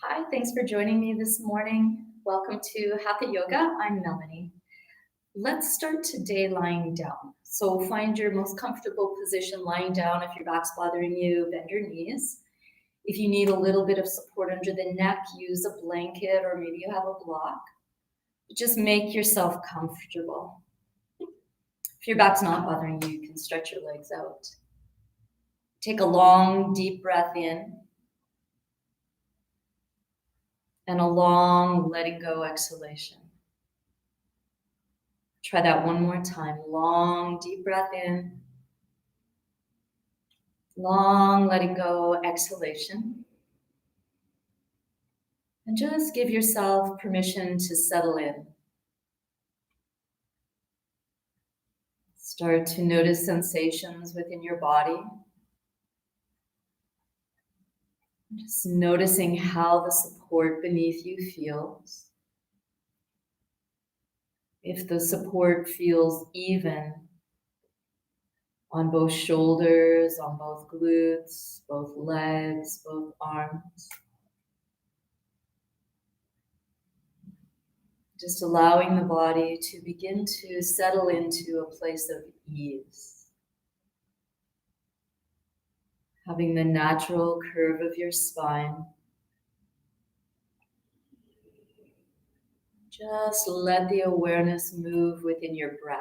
Hi, thanks for joining me this morning. Welcome to Hatha Yoga. I'm Melanie. Let's start today lying down. So find your most comfortable position lying down. If your back's bothering you, bend your knees. If you need a little bit of support under the neck, use a blanket or maybe you have a block. Just make yourself comfortable. If your back's not bothering you, you can stretch your legs out. Take a long, deep breath in. And a long letting go exhalation. Try that one more time. Long, deep breath in. Long letting go exhalation. And just give yourself permission to settle in. Start to notice sensations within your body. Just noticing how the support beneath you feels. If the support feels even on both shoulders, on both glutes, both legs, both arms. Just allowing the body to begin to settle into a place of ease. Having the natural curve of your spine. Just let the awareness move within your breath.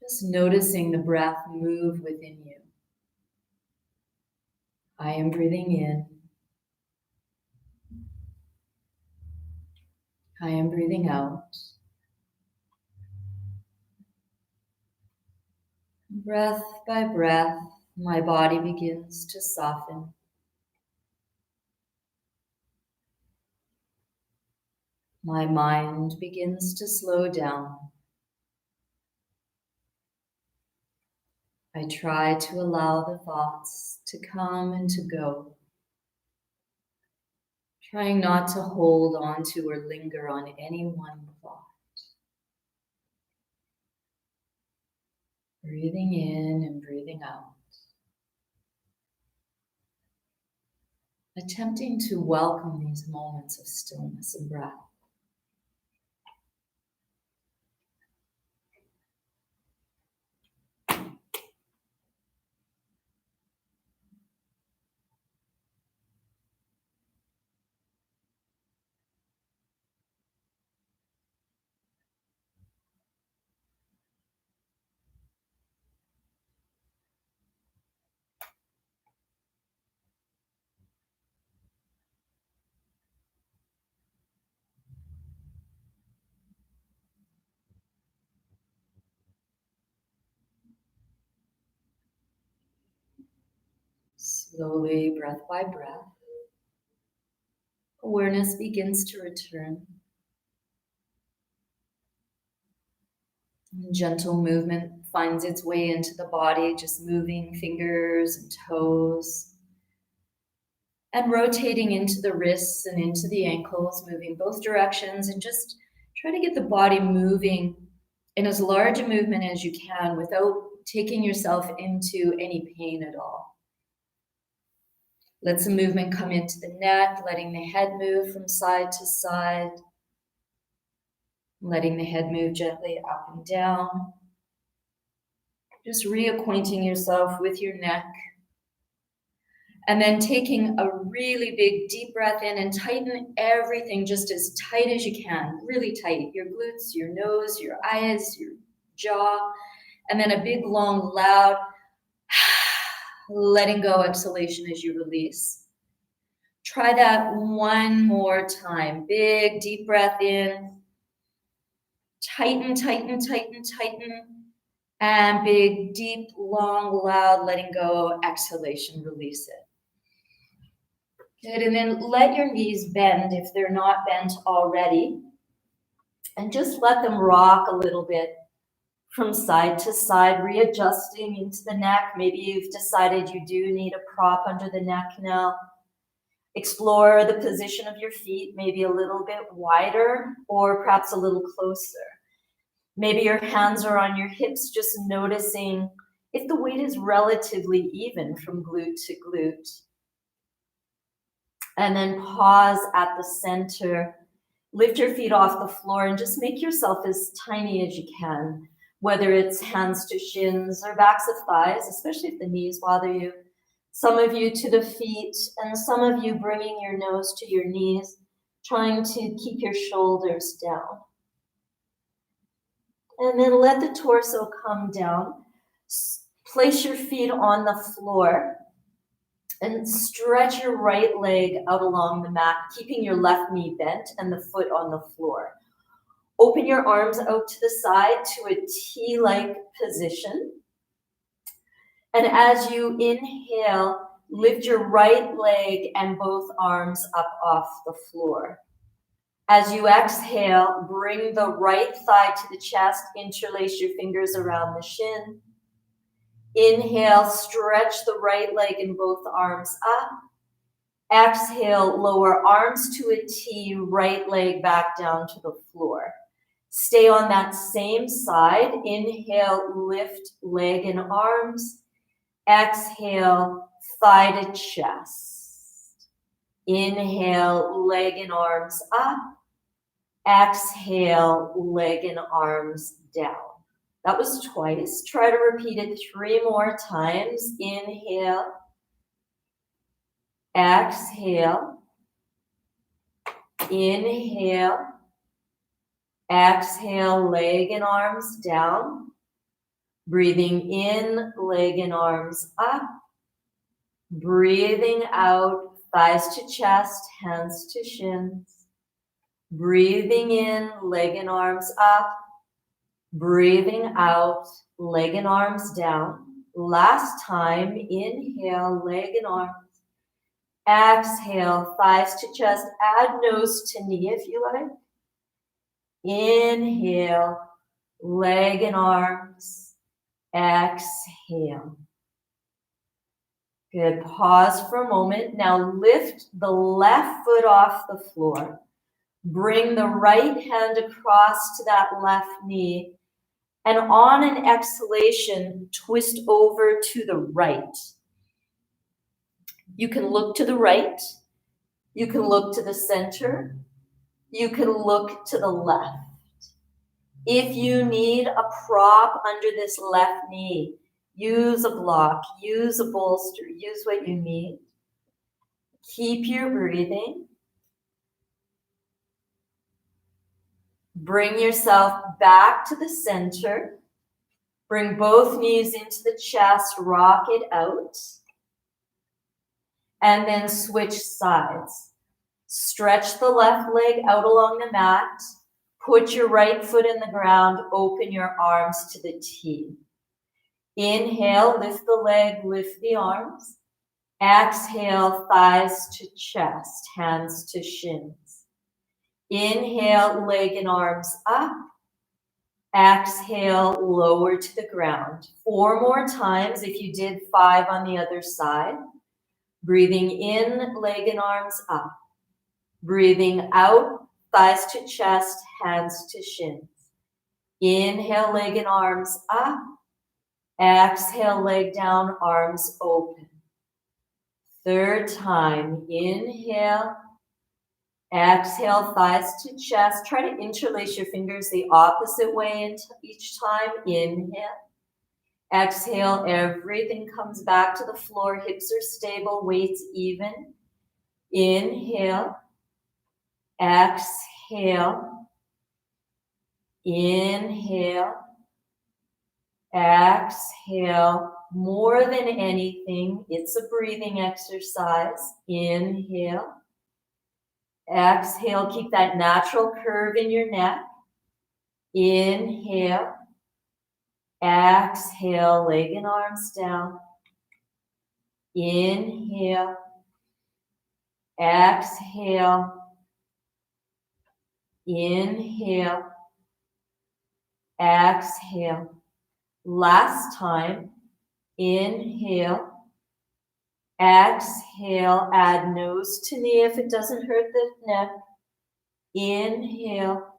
Just noticing the breath move within you. I am breathing in. I am breathing out. Breath by breath, my body begins to soften. My mind begins to slow down. I try to allow the thoughts to come and to go. Trying not to hold on to or linger on any one thought. Breathing in and breathing out. Attempting to welcome these moments of stillness and breath. Slowly, breath by breath, awareness begins to return. Gentle movement finds its way into the body, just moving fingers and toes. And rotating into the wrists and into the ankles, moving both directions, and just try to get the body moving in as large a movement as you can without taking yourself into any pain at all. Let some movement come into the neck, letting the head move from side to side, letting the head move gently up and down. Just reacquainting yourself with your neck. And then taking a really big deep breath in and tighten everything just as tight as you can, really tight. Your glutes, your nose, your eyes, your jaw. And then a big, long, loud, letting go exhalation as you release. Try that one more time. Big, deep breath in. Tighten, tighten, tighten, tighten. And big, deep, long, loud, letting go, exhalation, release it. Good, and then let your knees bend if they're not bent already. And just let them rock a little bit from side to side, readjusting into the neck. Maybe you've decided you do need a prop under the neck now. Explore the position of your feet, maybe a little bit wider or perhaps a little closer. Maybe your hands are on your hips, just noticing if the weight is relatively even from glute to glute. And then pause at the center. Lift your feet off the floor and just make yourself as tiny as you can, whether it's hands to shins or backs of thighs, especially if the knees bother you. Some of you to the feet, and some of you bringing your nose to your knees, trying to keep your shoulders down. And then let the torso come down. Place your feet on the floor and stretch your right leg out along the mat, keeping your left knee bent and the foot on the floor. Open your arms out to the side to a T-like position. And as you inhale, lift your right leg and both arms up off the floor. As you exhale, bring the right thigh to the chest, interlace your fingers around the shin. Inhale, stretch the right leg and both arms up. Exhale, lower arms to a T, right leg back down to the floor. Stay on that same side. Inhale, lift leg and arms. Exhale, thigh to chest. Inhale, leg and arms up. Exhale, leg and arms down. That was twice. Try to repeat it 3 more times. Inhale. Exhale. Inhale. Exhale, leg and arms down. Breathing in, leg and arms up. Breathing out, thighs to chest, hands to shins. Breathing in, leg and arms up. Breathing out, leg and arms down. Last time, inhale, leg and arms. Exhale, thighs to chest, add nose to knee if you like. Inhale, leg and arms. Exhale. Good. Pause for a moment. Now lift the left foot off the floor. Bring the right hand across to that left knee. And on an exhalation, twist over to the right. You can look to the right. You can look to the center. You can look to the left. If you need a prop under this left knee, use a block, use a bolster, use what you need. Keep your breathing. Bring yourself back to the center. Bring both knees into the chest, rock it out. And then switch sides. Stretch the left leg out along the mat. Put your right foot in the ground. Open your arms to the T. Inhale, lift the leg, lift the arms. Exhale, thighs to chest, hands to shins. Inhale, leg and arms up. Exhale, lower to the ground. 4 more times if you did 5 on the other side. Breathing in, leg and arms up. Breathing out, thighs to chest, hands to shins. Inhale, leg and arms up. Exhale, leg down, arms open. 3rd time, inhale. Exhale, thighs to chest. Try to interlace your fingers the opposite way each time. Inhale. Exhale, everything comes back to the floor. Hips are stable, weights even. Inhale. Exhale. Inhale. Exhale. More than anything, it's a breathing exercise. Inhale. Exhale, keep that natural curve in your neck. Inhale. Exhale, leg and arms down. Inhale. Exhale. Inhale. Exhale. Last time. Inhale. Exhale, add nose to knee if it doesn't hurt the neck. Inhale.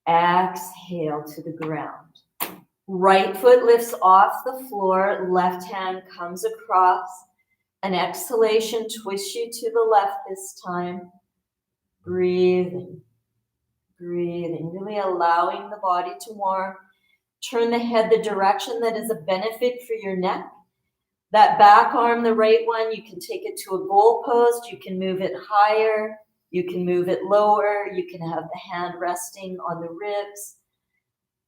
Exhale to the ground. Right foot lifts off the floor, left hand comes across. An exhalation twists you to the left this time. Breathing, breathing, really allowing the body to warm. Turn the head the direction that is a benefit for your neck. That back arm, the right one, you can take it to a goalpost. You can move it higher. You can move it lower. You can have the hand resting on the ribs.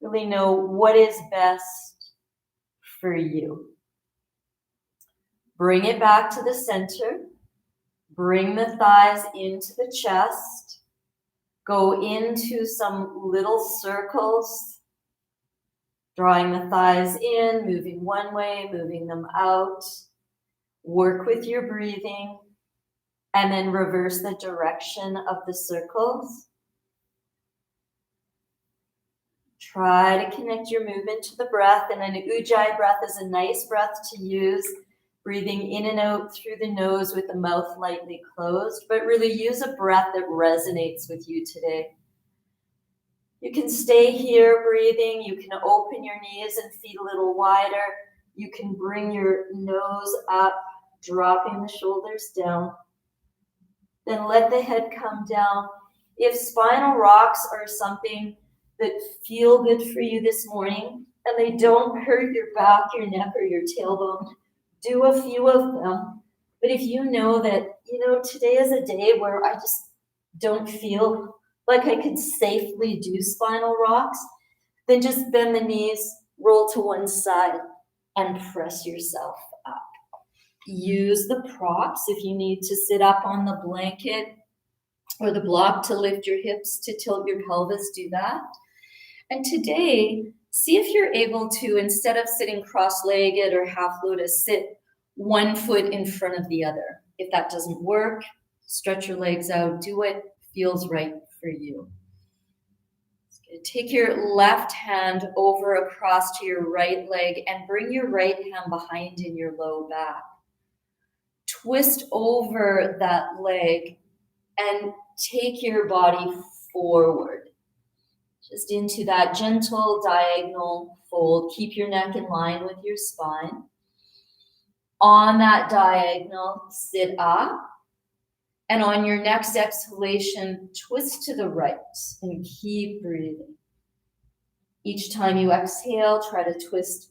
Really know what is best for you. Bring it back to the center. Bring the thighs into the chest. Go into some little circles. Drawing the thighs in, moving one way, moving them out. Work with your breathing. And then reverse the direction of the circles. Try to connect your movement to the breath. And an Ujjayi breath is a nice breath to use. Breathing in and out through the nose with the mouth lightly closed. But really use a breath that resonates with you today. You can stay here breathing. You can open your knees and feet a little wider. You can bring your nose up, dropping the shoulders down. Then let the head come down. If spinal rocks are something that feel good for you this morning, and they don't hurt your back, your neck, or your tailbone, do a few of them. But if you know that, today is a day where I just don't feel like I could safely do spinal rocks, then just bend the knees, roll to one side, and press yourself up. Use the props if you need to sit up on the blanket or the block to lift your hips, to tilt your pelvis, do that. And today, see if you're able to, instead of sitting cross-legged or half lotus, sit one foot in front of the other. If that doesn't work, stretch your legs out, do what feels right for you. Take your left hand over across to your right leg and bring your right hand behind in your low back. Twist over that leg and take your body forward. Just into that gentle diagonal fold. Keep your neck in line with your spine. On that diagonal, sit up. And on your next exhalation, twist to the right and keep breathing. Each time you exhale, try to twist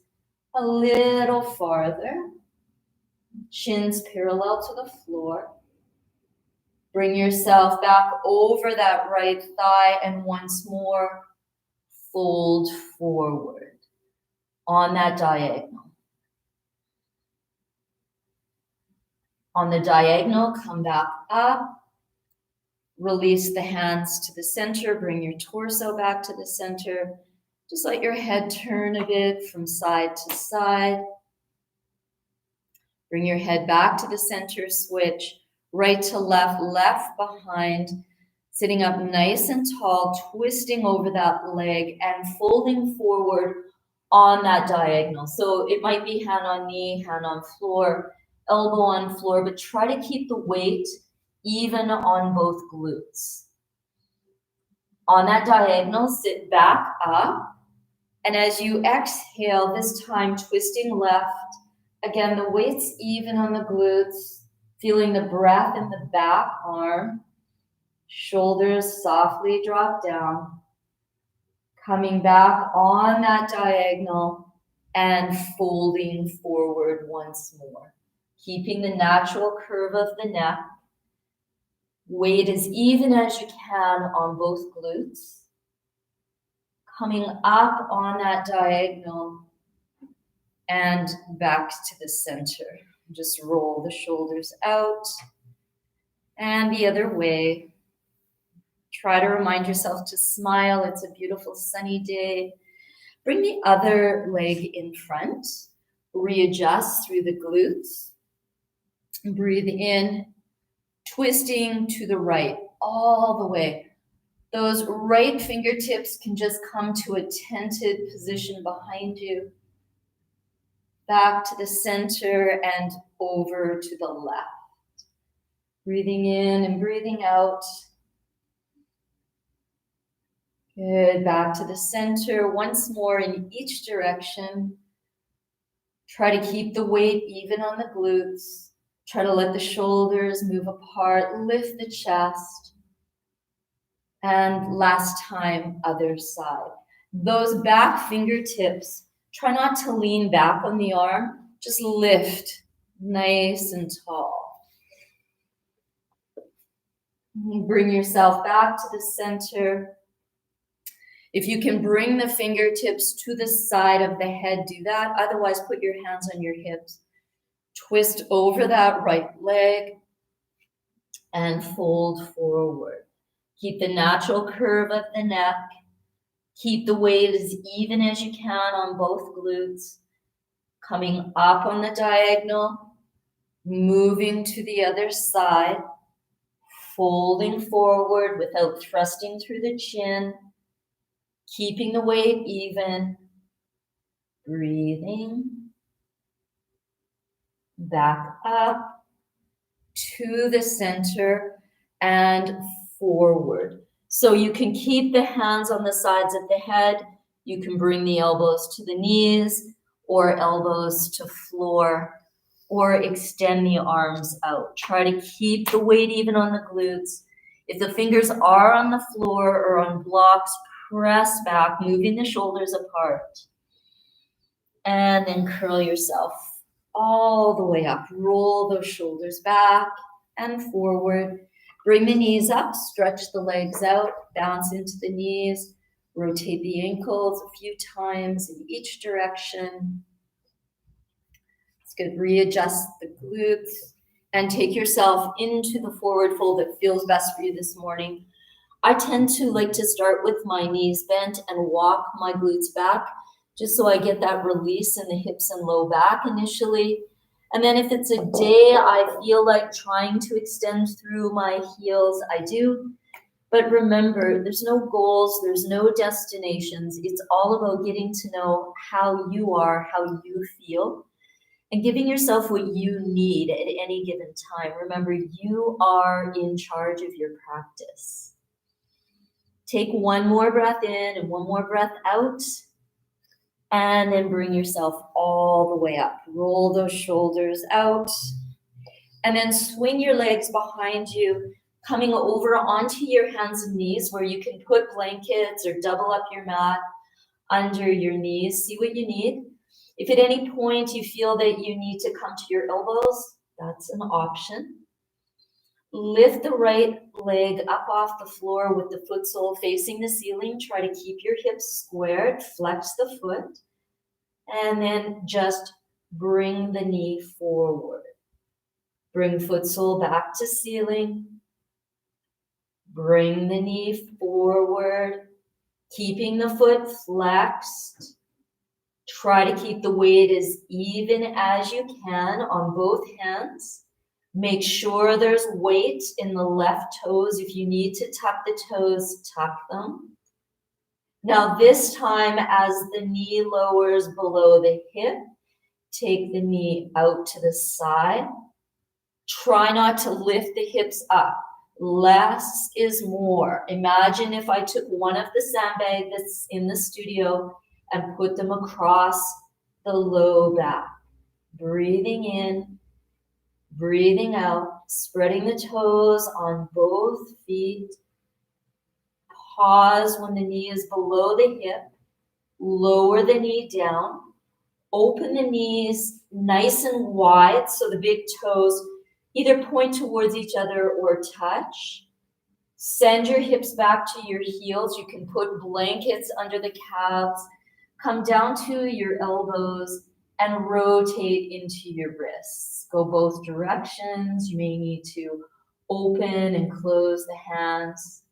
a little farther. Chins parallel to the floor. Bring yourself back over that right thigh and once more fold forward on that diagonal. On the diagonal, come back up. Release the hands to the center. Bring your torso back to the center. Just let your head turn a bit from side to side. Bring your head back to the center. Switch right to left, left behind. Sitting up nice and tall, twisting over that leg and folding forward on that diagonal. So it might be hand on knee, hand on floor, elbow on floor, but try to keep the weight even on both glutes. On that diagonal, sit back up. And as you exhale, this time twisting left. Again, the weight's even on the glutes, feeling the breath in the back arm. Shoulders softly drop down. Coming back on that diagonal and folding forward once more. Keeping the natural curve of the neck. Weight as even as you can on both glutes. Coming up on that diagonal and back to the center. Just roll the shoulders out and the other way. Try to remind yourself to smile. It's a beautiful sunny day. Bring the other leg in front. Readjust through the glutes. Breathe in, twisting to the right, all the way. Those right fingertips can just come to a tented position behind you. Back to the center and over to the left. Breathing in and breathing out. Good, back to the center, once more in each direction. Try to keep the weight even on the glutes. Try to let the shoulders move apart, lift the chest. And last time, other side. Those back fingertips, try not to lean back on the arm, just lift nice and tall. Bring yourself back to the center. If you can bring the fingertips to the side of the head, do that. Otherwise, put your hands on your hips. Twist over that right leg and fold forward. Keep the natural curve of the neck. Keep the weight as even as you can on both glutes. Coming up on the diagonal, moving to the other side, folding forward without thrusting through the chin. Keeping the weight even, breathing, back up to the center and forward. So you can keep the hands on the sides of the head, you can bring the elbows to the knees or elbows to floor, or extend the arms out. Try to keep the weight even on the glutes. If the fingers are on the floor or on blocks, press back, moving the shoulders apart. And then curl yourself all the way up. Roll those shoulders back and forward. Bring the knees up, stretch the legs out, bounce into the knees, rotate the ankles a few times in each direction. It's good. Readjust the glutes and take yourself into the forward fold that feels best for you this morning. I tend to like to start with my knees bent and walk my glutes back, just so I get that release in the hips and low back initially. And then if it's a day I feel like trying to extend through my heels, I do. But remember, there's no goals, there's no destinations. It's all about getting to know how you are, how you feel, and giving yourself what you need at any given time. Remember, you are in charge of your practice. Take one more breath in and one more breath out, and then bring yourself all the way up. Roll those shoulders out, and then swing your legs behind you, coming over onto your hands and knees where you can put blankets or double up your mat under your knees. See what you need. If at any point you feel that you need to come to your elbows, that's an option. Lift the right leg up off the floor with the foot sole facing the ceiling. Try to keep your hips squared, flex the foot, and then just bring the knee forward. Bring foot sole back to ceiling. Bring the knee forward, keeping the foot flexed. Try to keep the weight as even as you can on both hands. Make sure there's weight in the left toes. If you need to tuck the toes, tuck them. Now this time, as the knee lowers below the hip, take the knee out to the side. Try not to lift the hips up. Less is more. Imagine if I took one of the sandbags that's in the studio and put them across the low back. Breathing in, breathing out, spreading the toes on both feet. Pause when the knee is below the hip. Lower the knee down. Open the knees nice and wide so the big toes either point towards each other or touch. Send your hips back to your heels. You can put blankets under the calves. Come down to your elbows and rotate into your wrists. Go both directions. You may need to open and close the hands.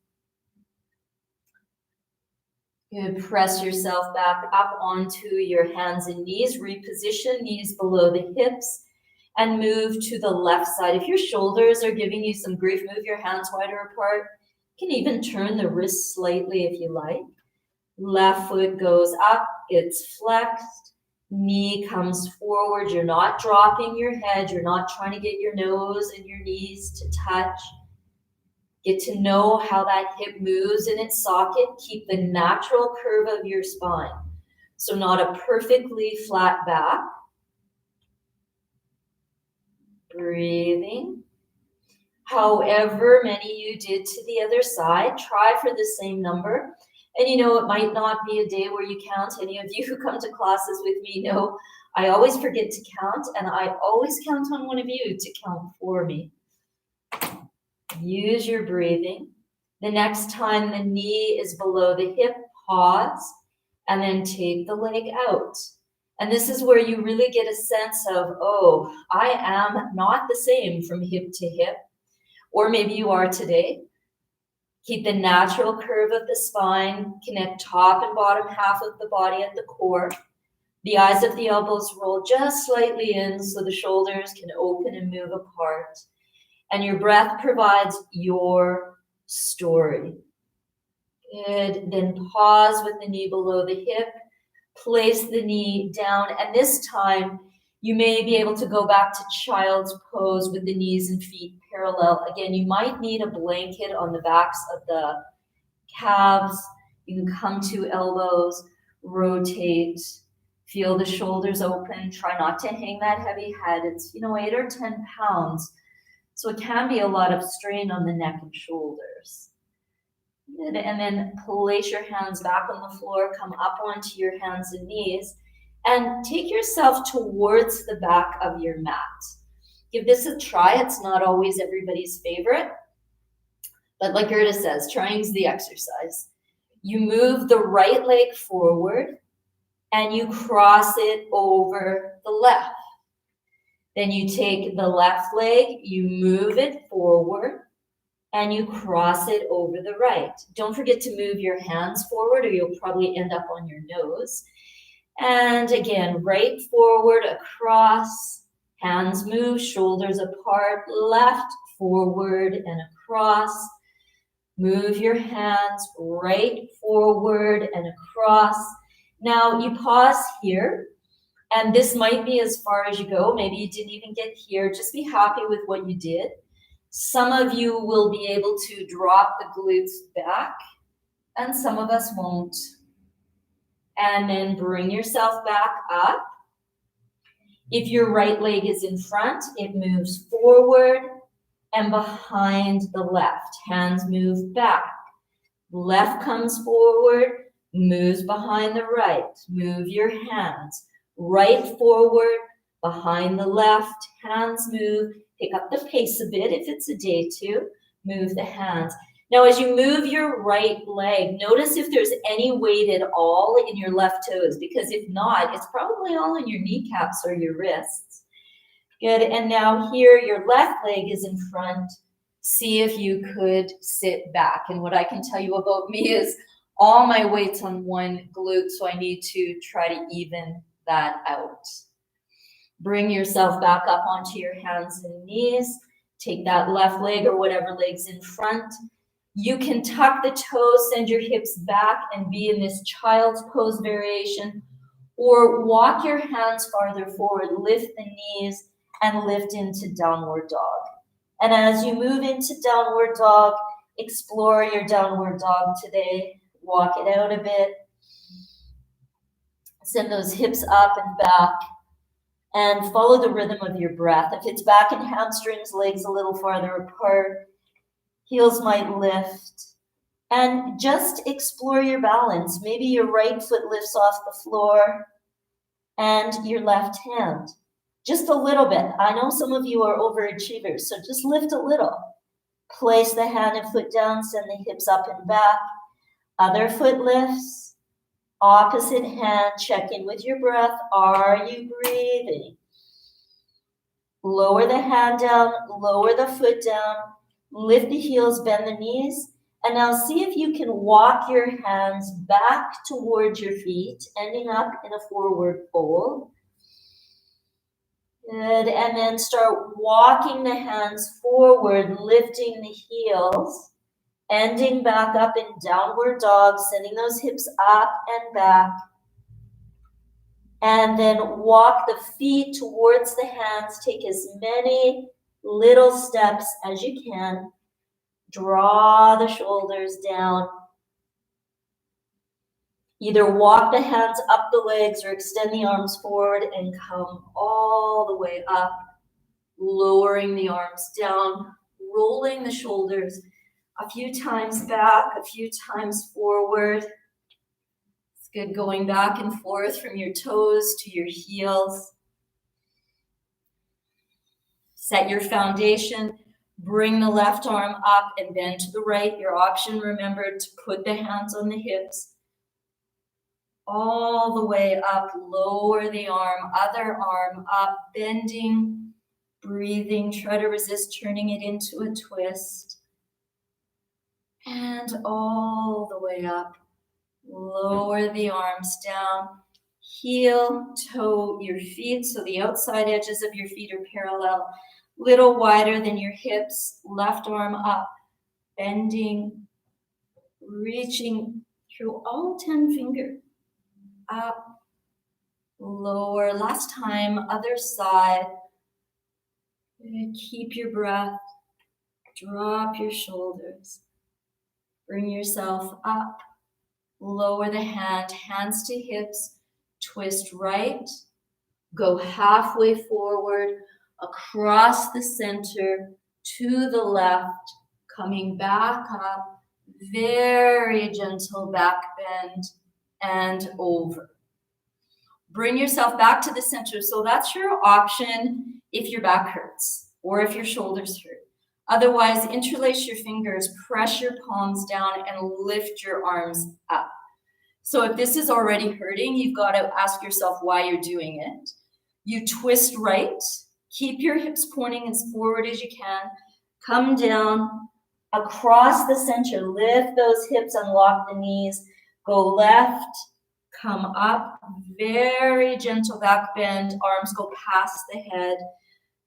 Good. Press yourself back up onto your hands and knees. Reposition knees below the hips and move to the left side. If your shoulders are giving you some grief, move your hands wider apart. You can even turn the wrists slightly if you like. Left foot goes up, it's flexed. Knee comes forward. You're not dropping your head. You're not trying to get your nose and your knees to touch. Get to know how that hip moves in its socket. Keep the natural curve of your spine. So not a perfectly flat back. Breathing. However many you did to the other side, try for the same number. And you know, it might not be a day where you count. Any of you who come to classes with me know I always forget to count, and I always count on one of you to count for me. Use your breathing. The next time the knee is below the hip, pause, and then take the leg out. And this is where you really get a sense of, oh, I am not the same from hip to hip. Or maybe you are today. Keep the natural curve of the spine. Connect top and bottom half of the body at the core. The eyes of the elbows roll just slightly in so the shoulders can open and move apart. And your breath provides your story. Good. Then pause with the knee below the hip. Place the knee down. And this time, you may be able to go back to child's pose with the knees and feet parallel. Again, you might need a blanket on the backs of the calves. You can come to elbows, rotate, feel the shoulders open. Try not to hang that heavy head. It's, 8 or 10 pounds. So it can be a lot of strain on the neck and shoulders. Good. And then place your hands back on the floor, come up onto your hands and knees, and take yourself towards the back of your mat. Give this a try. It's not always everybody's favorite, but like Gerda says, trying's the exercise. You move the right leg forward and you cross it over the left. Then you take the left leg, you move it forward, and you cross it over the right. Don't forget to move your hands forward or you'll probably end up on your nose. And again, right forward, across, hands move, shoulders apart, left, forward, and across. Move your hands right, forward, and across. Now you pause here, and this might be as far as you go. Maybe you didn't even get here. Just be happy with what you did. Some of you will be able to drop the glutes back, and some of us won't. And then bring yourself back up. If your right leg is in front, it moves forward and behind the left. Hands move back. Left comes forward, moves behind the right. Move your hands. Right forward, behind the left. Hands move. Pick up the pace a bit if it's a day two. Move the hands. Now, as you move your right leg, notice if there's any weight at all in your left toes, because if not, it's probably all in your kneecaps or your wrists. Good. And now here, your left leg is in front. See if you could sit back. And what I can tell you about me is all my weight's on one glute, so I need to try to even that out. Bring yourself back up onto your hands and knees. Take that left leg or whatever leg's in front. You can tuck the toes, send your hips back and be in this child's pose variation, or walk your hands farther forward, lift the knees and lift into downward dog. And as you move into downward dog, explore your downward dog today. Walk it out a bit. Send those hips up and back and follow the rhythm of your breath. If it's back and hamstrings, legs a little farther apart, heels might lift, and just explore your balance. Maybe your right foot lifts off the floor and your left hand. Just a little bit. I know some of you are overachievers, so just lift a little. Place the hand and foot down, send the hips up and back. Other foot lifts. Opposite hand, check in with your breath. Are you breathing? Lower the hand down, lower the foot down. Lift the heels, bend the knees, and now see if you can walk your hands back towards your feet, ending up in a forward fold. Good, and then start walking the hands forward, lifting the heels, ending back up in downward dog, sending those hips up and back. And then walk the feet towards the hands, take as many little steps as you can. Draw the shoulders down. Either walk the hands up the legs or extend the arms forward and come all the way up, lowering the arms down, rolling the shoulders a few times back, a few times forward. It's good going back and forth from your toes to your heels. Set your foundation. Bring the left arm up and bend to the right. Your option, remember, to put the hands on the hips. All the way up, lower the arm, other arm up, bending, breathing. Try to resist turning it into a twist. And all the way up, lower the arms down. Heel, toe your feet, so the outside edges of your feet are parallel, little wider than your hips. Left arm up, bending, reaching through all 10 fingers. Up, lower. Last time, other side. Keep your breath. Drop your shoulders. Bring yourself up. Lower the hand, hands to hips. Twist right. Go halfway forward, across the center, to the left, coming back up. Very gentle back bend and over. Bring yourself back to the center. So that's your option if your back hurts or if your shoulders hurt. Otherwise, interlace your fingers, press your palms down, and lift your arms up. So if this is already hurting, you've got to ask yourself why you're doing it. You twist right, keep your hips pointing as forward as you can, come down across the center, lift those hips, unlock the knees, go left, come up, very gentle back bend, arms go past the head,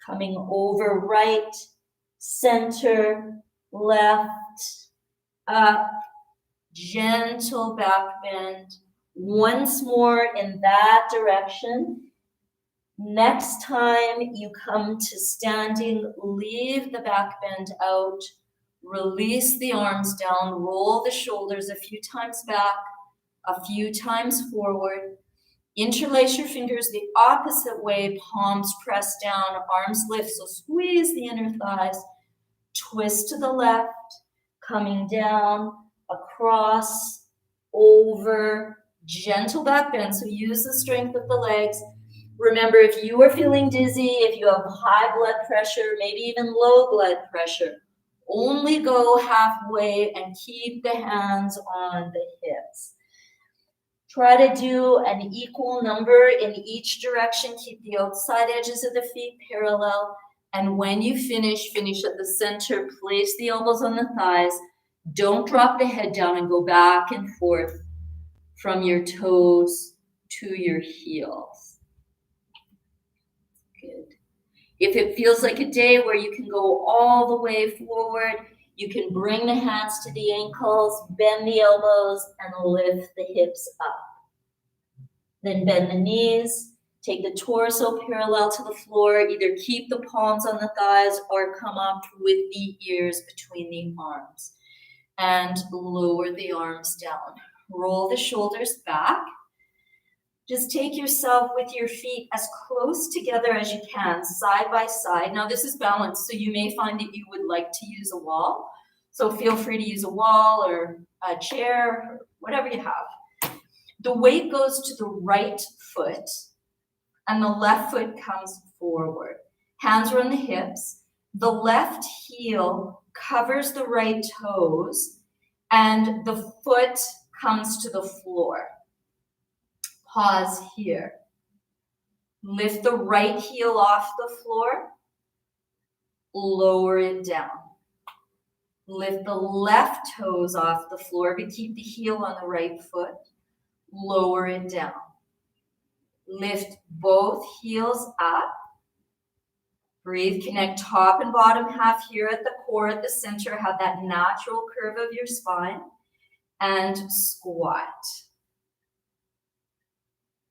coming over right, center, left, up, gentle back bend. Once more in that direction. Next time you come to standing, leave the back bend out, release the arms down, roll the shoulders a few times back, a few times forward. Interlace your fingers the opposite way, palms press down, arms lift, so squeeze the inner thighs. Twist to the left, coming down, across, over, gentle back bend, so use the strength of the legs. Remember, if you are feeling dizzy, if you have high blood pressure, maybe even low blood pressure, only go halfway and keep the hands on the hips. Try to do an equal number in each direction. Keep the outside edges of the feet parallel. And when you finish at the center. Place the elbows on the thighs. Don't drop the head down and go back and forth from your toes to your heels. Good. If it feels like a day where you can go all the way forward, you can bring the hands to the ankles, bend the elbows, and lift the hips up. Then bend the knees, take the torso parallel to the floor, either keep the palms on the thighs or come up with the ears between the arms. And lower the arms down. Roll the shoulders back. Just take yourself with your feet as close together as you can, side by side. Now this is balance, so you may find that you would like to use a wall. So feel free to use a wall or a chair, whatever you have. The weight goes to the right foot and the left foot comes forward. Hands are on the hips. The left heel covers the right toes and the foot comes to the floor. Pause here. Lift the right heel off the floor. Lower it down. Lift the left toes off the floor, but keep the heel on the right foot. Lower it down. Lift both heels up. Breathe, connect top and bottom half here at the core, at the center. Have that natural curve of your spine. And squat.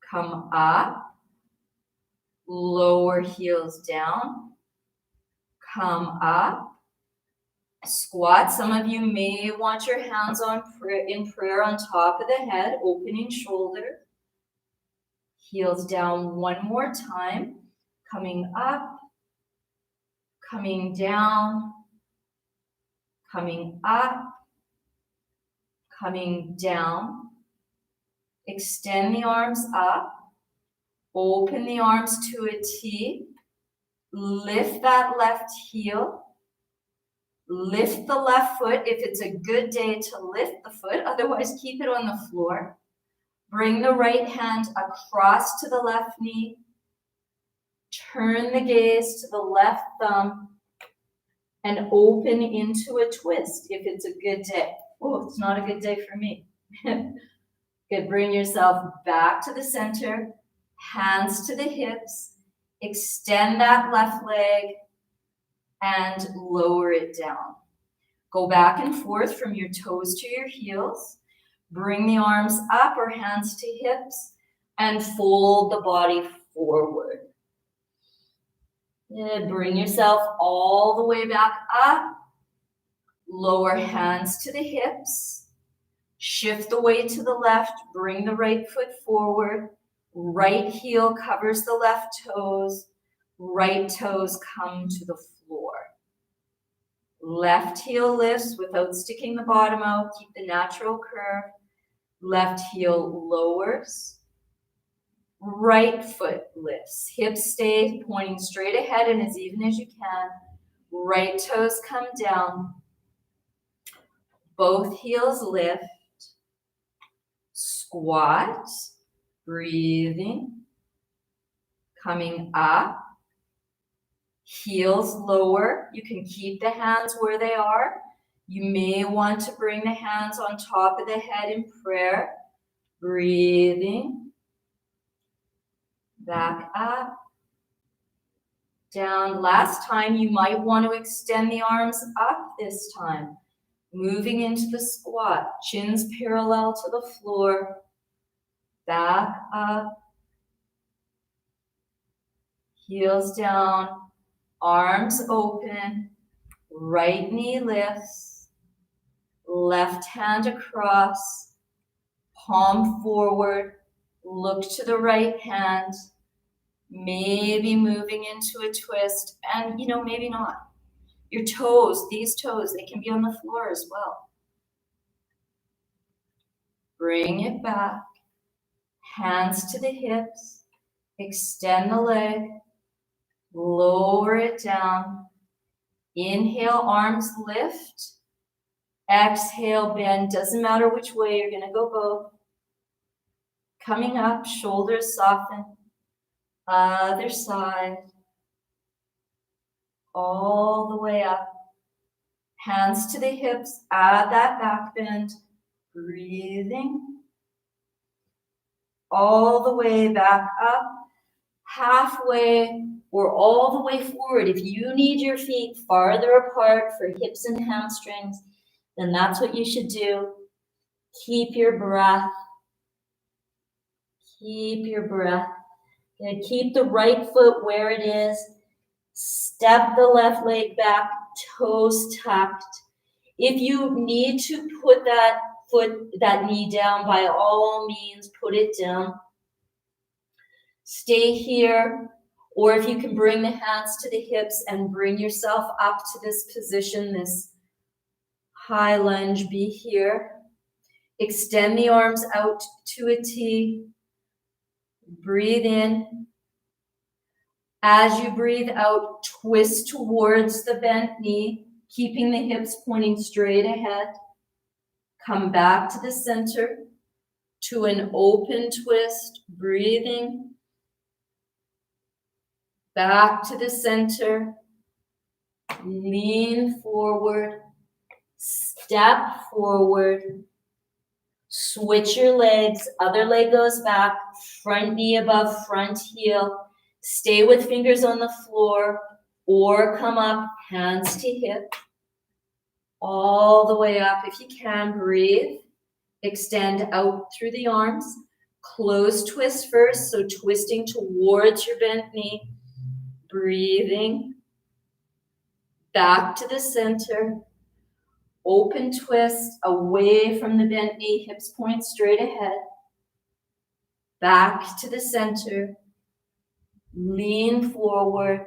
Come up. Lower heels down. Come up. Squat. Some of you may want your hands in prayer on top of the head, opening shoulder. Heels down one more time. Coming up, coming down, coming up, coming down. Extend the arms up. Open the arms to a T. Lift that left heel. Lift the left foot if it's a good day to lift the foot. Otherwise, keep it on the floor. Bring the right hand across to the left knee. Turn the gaze to the left thumb and open into a twist if it's a good day. Oh, it's not a good day for me. Good, bring yourself back to the center, hands to the hips, extend that left leg and lower it down. Go back and forth from your toes to your heels. Bring the arms up or hands to hips and fold the body forward. Bring yourself all the way back up. Lower hands to the hips. Shift the weight to the left. Bring the right foot forward. Right heel covers the left toes. Right toes come to the floor. Left heel lifts without sticking the bottom out. Keep the natural curve. Left heel lowers. Right foot lifts. Hips stay pointing straight ahead and as even as you can. Right toes come down. Both heels lift. Squat. Breathing. Coming up. Heels lower. You can keep the hands where they are. You may want to bring the hands on top of the head in prayer. Breathing. Back up. Down. Last time, you might want to extend the arms up this time. Moving into the squat. Chins parallel to the floor. Back up. Heels down. Arms open. Right knee lifts. Left hand across. Palm forward. Look to the right hand. Maybe moving into a twist. And, maybe not. Your toes, these toes, they can be on the floor as well. Bring it back. Hands to the hips. Extend the leg. Lower it down. Inhale, arms lift. Exhale, bend. Doesn't matter which way, you're going to go both. Coming up, shoulders soften. Other side. All the way up. Hands to the hips. Add that back bend. Breathing. All the way back up. Halfway or all the way forward. If you need your feet farther apart for hips and hamstrings, then that's what you should do. Keep your breath. Keep your breath. Keep the right foot where it is. Step the left leg back, toes tucked. If you need to put that knee down, by all means, put it down. Stay here, or if you can bring the hands to the hips and bring yourself up to this position, this high lunge, be here. Extend the arms out to a T. Breathe in. As you breathe out, twist towards the bent knee, keeping the hips pointing straight ahead. Come back to the center to an open twist, breathing. Back to the center, lean forward, step forward, switch your legs, other leg goes back, front knee above front heel, stay with fingers on the floor or come up, hands to hip, all the way up. If you can, breathe, extend out through the arms, close twist first, so twisting towards your bent knee. Breathing, back to the center, Open twist away from the bent knee, hips point straight ahead. Back to the center. Lean forward.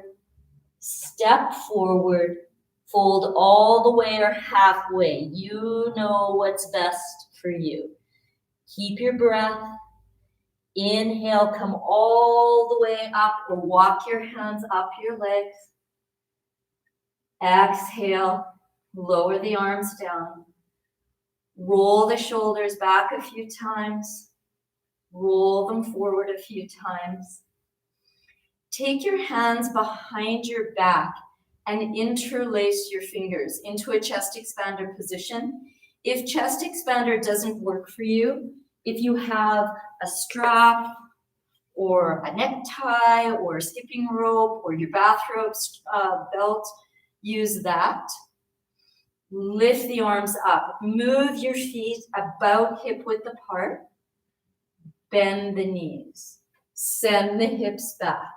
Step forward. Fold all the way or halfway. You know what's best for you. Keep your breath. Inhale, come all the way up or walk your hands up your legs. Exhale, lower the arms down. Roll the shoulders back a few times. Roll them forward a few times. Take your hands behind your back and interlace your fingers into a chest expander position. If chest expander doesn't work for you, if you have a strap or a necktie or a skipping rope or your bathrobe belt, use that. Lift the arms up. Move your feet about hip width apart. Bend the knees. Send the hips back.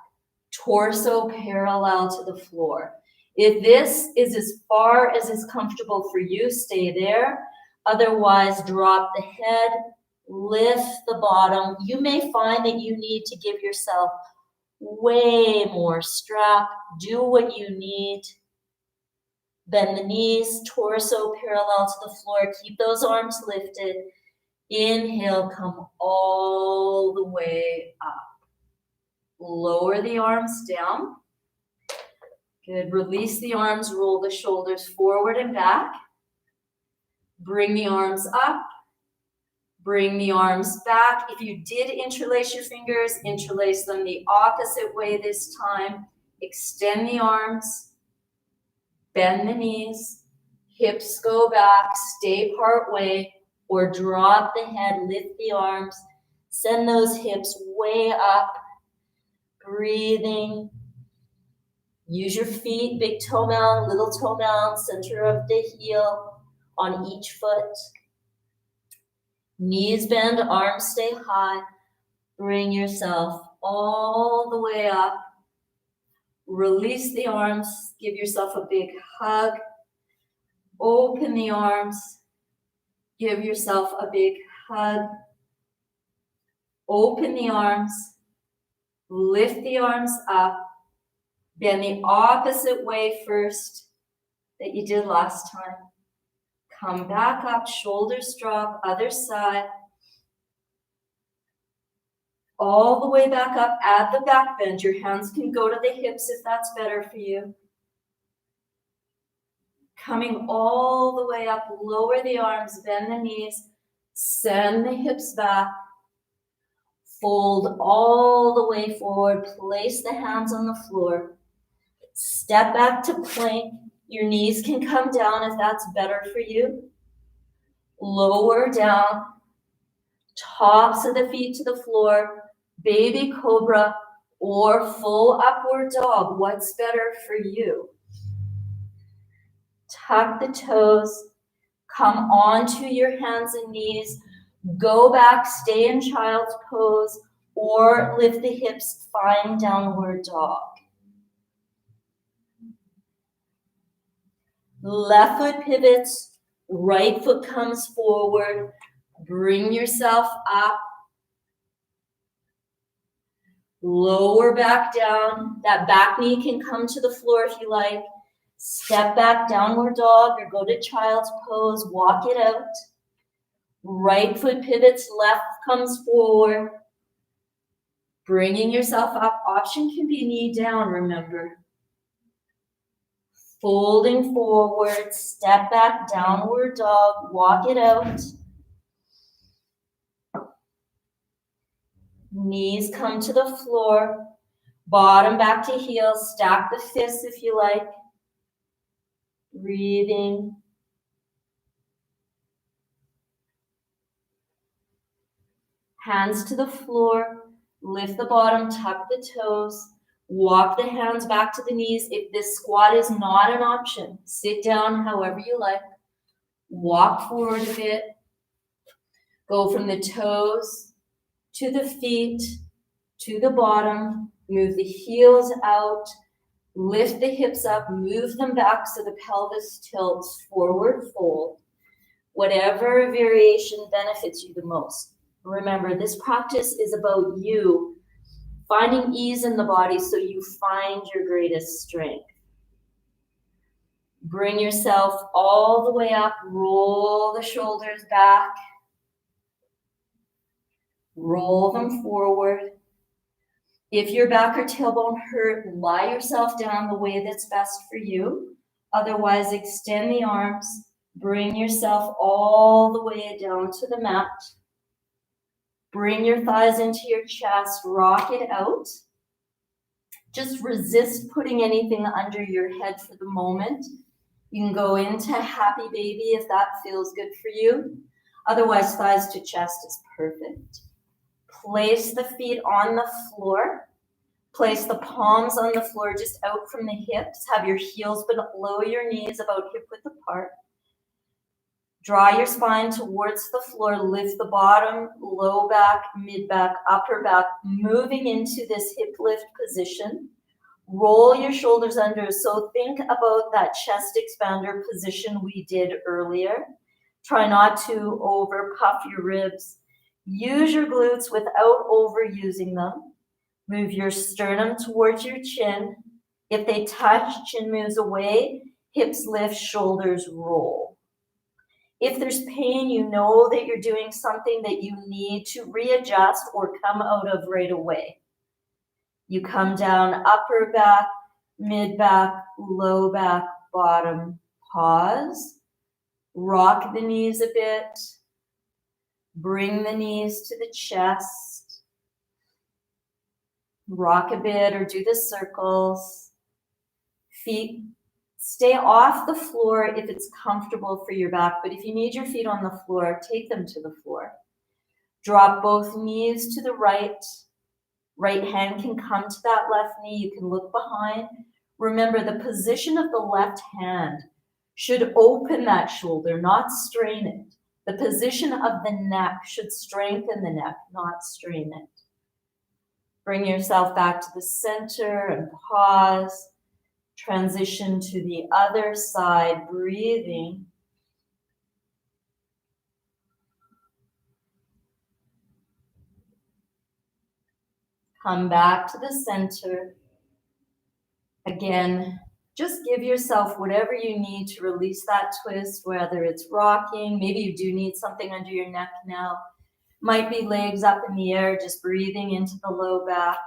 Torso parallel to the floor. If this is as far as is comfortable for you, stay there. Otherwise, drop the head, lift the bottom. You may find that you need to give yourself way more strap. Do what you need. Bend the knees, torso parallel to the floor. Keep those arms lifted. Inhale, come all the way up. Lower the arms down. Good. Release the arms, roll the shoulders forward and back. Bring the arms up. Bring the arms back. If you did interlace your fingers, interlace them the opposite way this time. Extend the arms. Bend the knees. Hips go back. Stay part way. Or drop the head, lift the arms. Send those hips way up. Breathing. Use your feet, big toe mound, little toe mound, center of the heel on each foot. Knees bend, arms stay high. Bring yourself all the way up. Release the arms, give yourself a big hug. Open the arms, give yourself a big hug. Open the arms, lift the arms up. Bend the opposite way first that you did last time. Come back up, shoulders drop, other side. All the way back up, add the back bend. Your hands can go to the hips if that's better for you. Coming all the way up, lower the arms, bend the knees, send the hips back. Fold all the way forward, place the hands on the floor. Step back to plank. Your knees can come down if that's better for you. Lower down. Tops of the feet to the floor. Baby cobra or full upward dog. What's better for you? Tuck the toes. Come onto your hands and knees. Go back, stay in child's pose, or lift the hips, find downward dog. Left foot pivots, right foot comes forward. Bring yourself up. Lower back down. That back knee can come to the floor if you like. Step back, downward dog, or go to child's pose. Walk it out. Right foot pivots, left comes forward. Bringing yourself up. Option can be knee down, remember. Folding forward, step back, downward dog, walk it out. Knees come to the floor, bottom back to heels, stack the fists if you like. Breathing. Hands to the floor, lift the bottom, tuck the toes. Walk the hands back to the knees. If this squat is not an option, sit down however you like. Walk forward a bit. Go from the toes to the feet to the bottom. Move the heels out. Lift the hips up, move them back so the pelvis tilts, forward fold. Whatever variation benefits you the most. Remember, this practice is about you finding ease in the body so you find your greatest strength. Bring yourself all the way up, roll the shoulders back, roll them forward. If your back or tailbone hurt, lie yourself down the way that's best for you. Otherwise, extend the arms, bring yourself all the way down to the mat. Bring your thighs into your chest, rock it out. Just resist putting anything under your head for the moment. You can go into happy baby if that feels good for you. Otherwise, thighs to chest is perfect. Place the feet on the floor. Place the palms on the floor just out from the hips. Have your heels below your knees, about hip width apart. Draw your spine towards the floor. Lift the bottom, low back, mid back, upper back, moving into this hip lift position. Roll your shoulders under. So think about that chest expander position we did earlier. Try not to over puff your ribs. Use your glutes without overusing them. Move your sternum towards your chin. If they touch, chin moves away, hips lift, shoulders roll. If there's pain, you know that you're doing something that you need to readjust or come out of right away. You come down, upper back, mid back, low back, bottom, pause. Rock the knees a bit. Bring the knees to the chest. Rock a bit or do the circles. Feet stay off the floor if it's comfortable for your back, but if you need your feet on the floor, take them to the floor. Drop both knees to the right. Right hand can come to that left knee. You can look behind. Remember, the position of the left hand should open that shoulder, not strain it. The position of the neck should strengthen the neck, not strain it. Bring yourself back to the center and pause. Transition to the other side, breathing. Come back to the center. Again, just give yourself whatever you need to release that twist, whether it's rocking, maybe you do need something under your neck now. Might be legs up in the air, just breathing into the low back.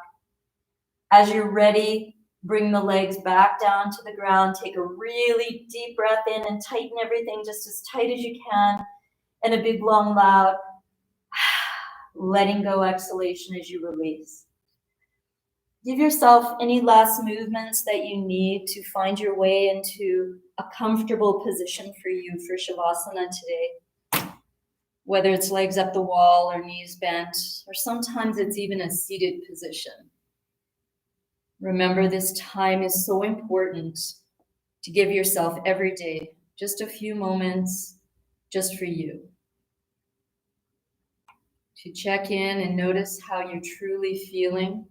As you're ready, bring the legs back down to the ground. Take a really deep breath in and tighten everything just as tight as you can. And a big, long, loud, letting go exhalation as you release. Give yourself any last movements that you need to find your way into a comfortable position for you for Shavasana today. Whether it's legs up the wall or knees bent, or sometimes it's even a seated position. Remember, this time is so important to give yourself every day, just a few moments just for you. To check in and notice how you're truly feeling.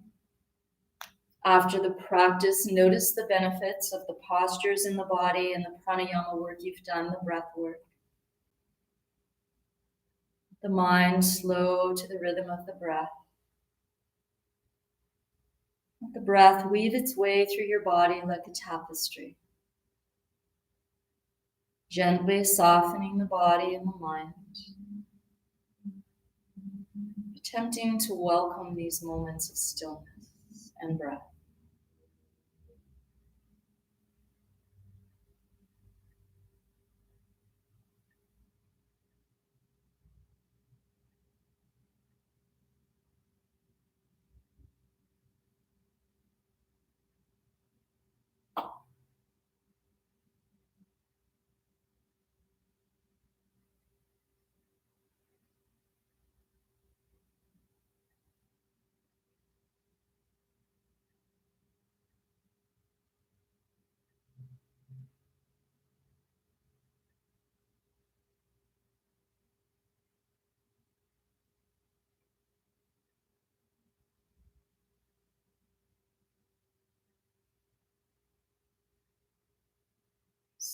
After the practice, notice the benefits of the postures in the body and the pranayama work you've done, the breath work. The mind slow to the rhythm of the breath. Let the breath weave its way through your body like a tapestry. Gently softening the body and the mind. Attempting to welcome these moments of stillness and breath.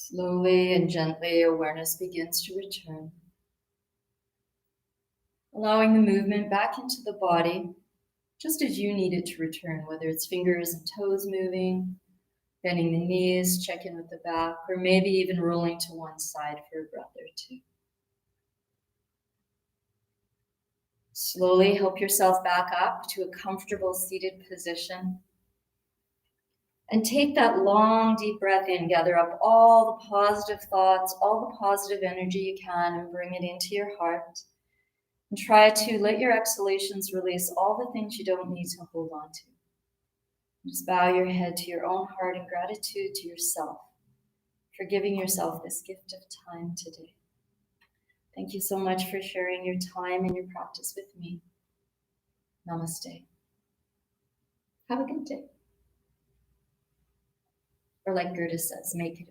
Slowly and gently, awareness begins to return, allowing the movement back into the body, just as you need it to return, whether it's fingers and toes moving, bending the knees, check in with the back, or maybe even rolling to one side for a breath or two. Slowly help yourself back up to a comfortable seated position. And take that long, deep breath in. Gather up all the positive thoughts, all the positive energy you can, and bring it into your heart. And try to let your exhalations release all the things you don't need to hold on to. Just bow your head to your own heart in gratitude to yourself for giving yourself this gift of time today. Thank you so much for sharing your time and your practice with me. Namaste. Have a good day. Or like Gerda says, make it